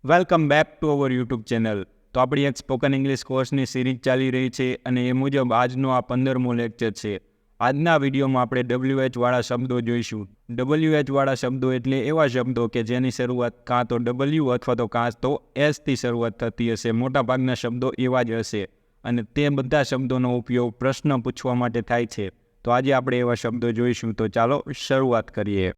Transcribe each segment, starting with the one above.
Welcome back to our YouTube channel. તો આપણી એક સ્પોકન ઇંગ્લિશ કોર્સની સિરીઝ ચાલી રહી છે અને એ મુજબ આજનો આ 15મો લેક્ચર છે. આજના વિડીયોમાં આપણે WH વાળા શબ્દો જોઈશું. WH વાળા શબ્દો એટલે એવા શબ્દો કે જેની શરૂઆત કાં તો W અથવા તો કાં તો S થી શરૂઆત થતી હશે. મોટાભાગના શબ્દો એવા જ હશે અને તે બધા શબ્દોનો ઉપયોગ પ્રશ્ન પૂછવા માટે થાય છે. તો આજે આપણે એવા શબ્દો જોઈશું. તો ચાલો શરૂઆત કરીએ.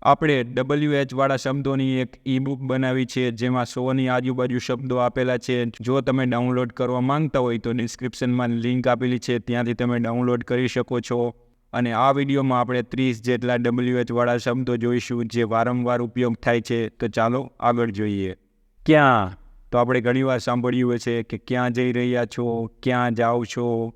આપણે WH વાળા શબ્દોની એક ઈ-બુક બનાવી છે જેમાં 100ની આજુબાજુ શબ્દો આપેલા છે. જો તમે ડાઉનલોડ કરવા માંગતા હોય તો ડિસ્ક્રિપ્શનમાં લિંક આપેલી છે, ત્યાંથી તમે ડાઉનલોડ કરી શકો છો. અને આ વિડીયોમાં આપણે 30 જેટલા WH વાળા શબ્દો જોઈશું જે વારંવાર ઉપયોગ થાય છે. તો ચાલો આગળ જોઈએ. ક્યાં? તો આપણે ઘણીવાર સાંભળ્યું હશે કે ક્યાં જઈ રહ્યા છો, ક્યાં જાઓ છો.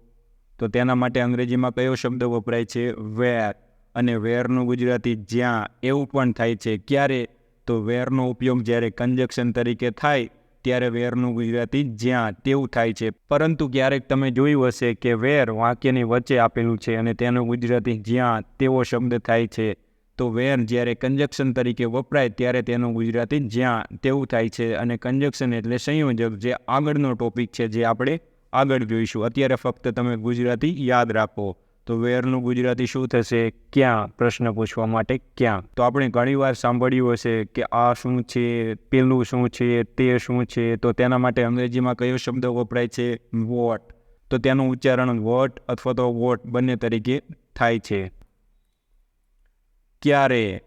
તો તેના માટે અંગ્રેજીમાં કયો શબ્દ વપરાય છે? વેર. અને વેરનું ગુજરાતી જ્યાં એવું પણ થાય છે. ક્યારે? તો વેરનો ઉપયોગ જ્યારે કંજક્શન તરીકે થાય ત્યારે વેરનું ગુજરાતી જ્યાં તેવું થાય છે. પરંતુ ક્યારેક તમે જોયું હશે કે વેર વાક્યની વચ્ચે આપેલું છે અને તેનું ગુજરાતી જ્યાં તેવો શબ્દ થાય છે. તો વેર જ્યારે કંજક્શન તરીકે વપરાય ત્યારે તેનું ગુજરાતી જ્યાં તેવું થાય છે. અને કંજક્શન એટલે સંયોજક, જે આગળનો ટોપિક છે જે આપણે આગળ જોઈશું. અત્યારે ફક્ત તમે ગુજરાતી યાદ રાખો. તો વેરનું ગુજરાતી શું થશે? ક્યાં. પ્રશ્ન પૂછવા માટે ક્યાં. તો આપણે ઘણીવાર સાંભળ્યું હશે કે આ શું છે, પેલું શું છે, તે શું છે. તો તેના માટે અંગ્રેજીમાં કયો શબ્દ વપરાય છે? વોટ. તો તેનું ઉચ્ચારણ વોટ અથવા તો વોટ બંને તરીકે થાય છે. ક્યારે?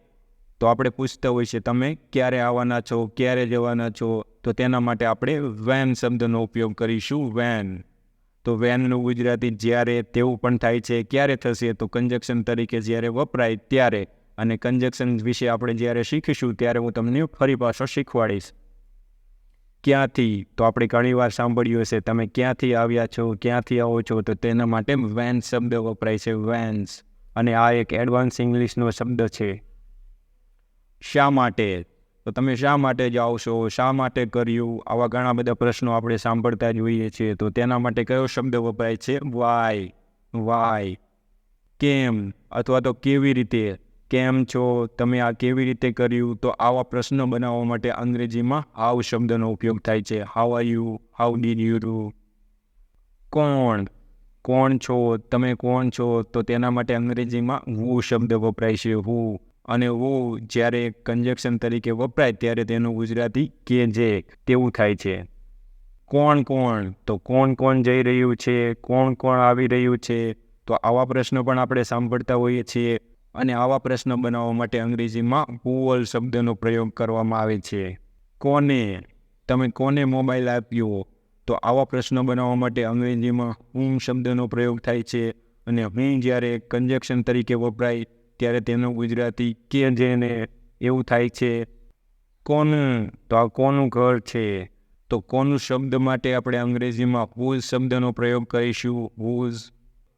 તો આપણે પૂછતા હોય છે તમે ક્યારે આવવાના છો, ક્યારે જવાના છો. તો તેના માટે આપણે વેન શબ્દનો ઉપયોગ કરીશું. વેન. તો વેનનું ગુજરાતી જ્યારે તેવું પણ થાય છે. ક્યારે થશે? તો કંજક્શન તરીકે જ્યારે વપરાય ત્યારે. અને કંજક્શન વિશે આપણે જ્યારે શીખીશું ત્યારે હું તમને ફરી પાછો શીખવાડીશ. ક્યાંથી? તો આપણે ઘણીવાર સાંભળ્યું હશે તમે ક્યાંથી આવ્યા છો, ક્યાંથી આવો છો. તો તેના માટે વેન શબ્દ વપરાય છે. વેન્સ. અને આ એક એડવાન્સ ઇંગ્લિશનો શબ્દ છે. શા માટે? તો તમે શા માટે જાઓ છો, શા માટે કર્યું, આવા ઘણા બધા પ્રશ્નો આપણે સાંભળતા જોઈએ છીએ. તો તેના માટે કયો શબ્દ વપરાય છે? વાય. વાય. કેમ અથવા તો કેવી રીતે? કેમ છો, તમે આ કેવી રીતે કર્યું. તો આવા પ્રશ્નો બનાવવા માટે અંગ્રેજીમાં હાઉ શબ્દનો ઉપયોગ થાય છે. How are you, how did you do. કોણ? કોણ છો, તમે કોણ છો. તો તેના માટે અંગ્રેજીમાં હુ શબ્દ વપરાય છે. હુ. અને હુ જ્યારે કંજક્શન તરીકે વપરાય ત્યારે તેનું ગુજરાતી કે જે તેવું થાય છે. કોણ કોણ? તો કોણ કોણ જઈ રહ્યું છે, કોણ કોણ આવી રહ્યું છે. તો આવા પ્રશ્નો પણ આપણે સાંભળતા હોઈએ છીએ. અને આવા પ્રશ્નો બનાવવા માટે અંગ્રેજીમાં હુઅલ શબ્દનો પ્રયોગ કરવામાં આવે છે. કોને? તમે કોને મોબાઈલ આપ્યો. તો આવા પ્રશ્નો બનાવવા માટે અંગ્રેજીમાં હુમ શબ્દનો પ્રયોગ થાય છે. અને હું જ્યારે કંજક્શન તરીકે વપરાય ત્યારે તેનું ગુજરાતી કે જેને એવું થાય છે. કોનું? તો આ કોનું ઘર છે. તો કોનું શબ્દ માટે આપણે અંગ્રેજીમાં હુઝ શબ્દનો પ્રયોગ કરીશું. હુઝ.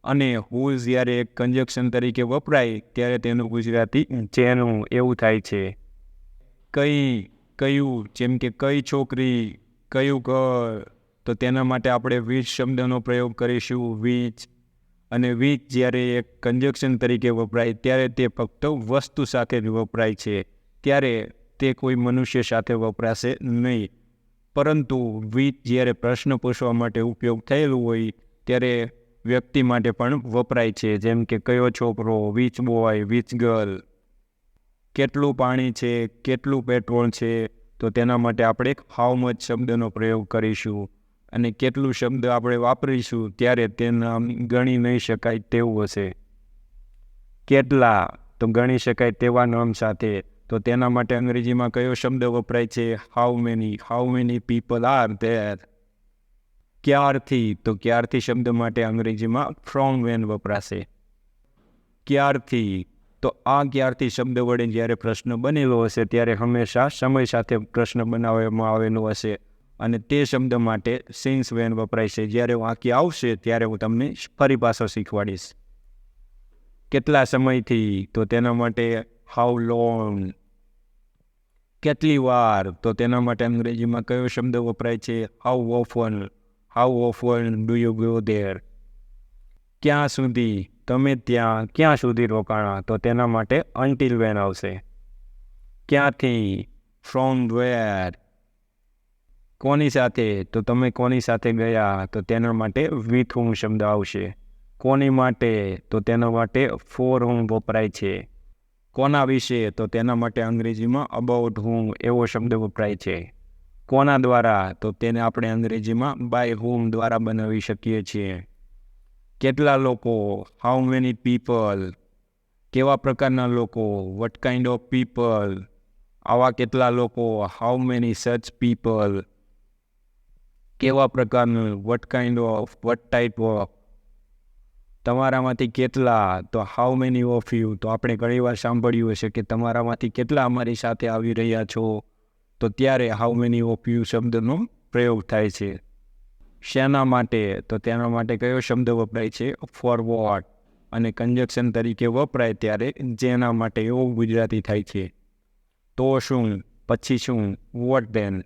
અને હુઝ જ્યારે કંજક્શન તરીકે વપરાય ત્યારે તેનું ગુજરાતી જેનું એવું થાય છે. કઈ? કયું? જેમ કે કઈ છોકરી, કયું ઘર. તો તેના માટે આપણે વિચ શબ્દનો પ્રયોગ કરીશું. વિચ. અને વિચ જ્યારે એક કંજક્શન તરીકે વપરાય ત્યારે તે ફક્ત વસ્તુ સાથે જ વપરાય છે. ત્યારે તે કોઈ મનુષ્ય સાથે વપરાશે નહીં. પરંતુ વિચ જ્યારે પ્રશ્ન પૂછવા માટે ઉપયોગ થયેલું હોય ત્યારે વ્યક્તિ માટે પણ વપરાય છે. જેમ કે કયો છોકરો, વિચ બોય, વિચ ગર્લ. કેટલું પાણી છે, કેટલું પેટ્રોલ છે. તો તેના માટે આપણે હાઉ મચ શબ્દનો પ્રયોગ કરીશું. અને કેટલું શબ્દ આપણે વાપરીશું ત્યારે તેના ગણી નહીં શકાય તેવું હશે. કેટલા? તો ગણી શકાય તેવા નામ સાથે. તો તેના માટે અંગ્રેજીમાં કયો શબ્દ વપરાય છે? How many. How many people are there. ક્યારથી? તો ક્યારથી શબ્દ માટે અંગ્રેજીમાં ફ્રોમ વેન વપરાશે. ક્યારથી? તો આ ક્યારથી શબ્દ વડે જ્યારે પ્રશ્ન બનેલો હશે ત્યારે હંમેશા સમય સાથે પ્રશ્ન બનાવવામાં આવેલો હશે. અને તે શબ્દ માટે સિન્સ વેન વપરાય છે. જ્યારે વાક્ય આવશે ત્યારે હું તમને ફરી પાછો શીખવાડીશ. કેટલા સમયથી? તો તેના માટે હાઉ લોંગ. કેટલી વાર? તો તેના માટે અંગ્રેજીમાં કયો શબ્દ વપરાય છે? How often. How often do you go there? ક્યાં સુધી, તમે ત્યાં ક્યાં સુધી રોકાણા? તો તેના માટે અનટિલ વેન આવશે. ક્યાંથી? From where. કોની સાથે? તો તમે કોની સાથે ગયા? તો તેના માટે વિથ હુમ શબ્દ આવશે. કોની માટે? તો તેના માટે ફોર હુમ વપરાય છે. કોના વિશે? તો તેના માટે અંગ્રેજીમાં અબાઉટ હુમ એવો શબ્દ વપરાય છે. કોના દ્વારા? તો તેને આપણે અંગ્રેજીમાં બાય હુમ દ્વારા બનાવી શકીએ છીએ. કેટલા લોકો? How many people. કેવા પ્રકારના લોકો? વટ કાઇન્ડ ઓફ પીપલ. આવા કેટલા લોકો? How many such people. કેવા પ્રકારનું? What kind of, what type of. તમારામાંથી કેટલા? તો હાઉ મેની ઓફ યુ. તો આપણે ઘણીવાર સાંભળ્યું હશે કે તમારામાંથી કેટલા અમારી સાથે આવી રહ્યા છો, તો ત્યારે હાઉ મેની ઓફ યુ શબ્દનો પ્રયોગ થાય છે. શેના માટે? તો તેના માટે કયો શબ્દ વપરાય છે? Four vote. અને કન્જક્શન તરીકે વપરાય ત્યારે જેના માટે એવું ગુજરાતી થાય છે. તો શું? પછી શું? What than.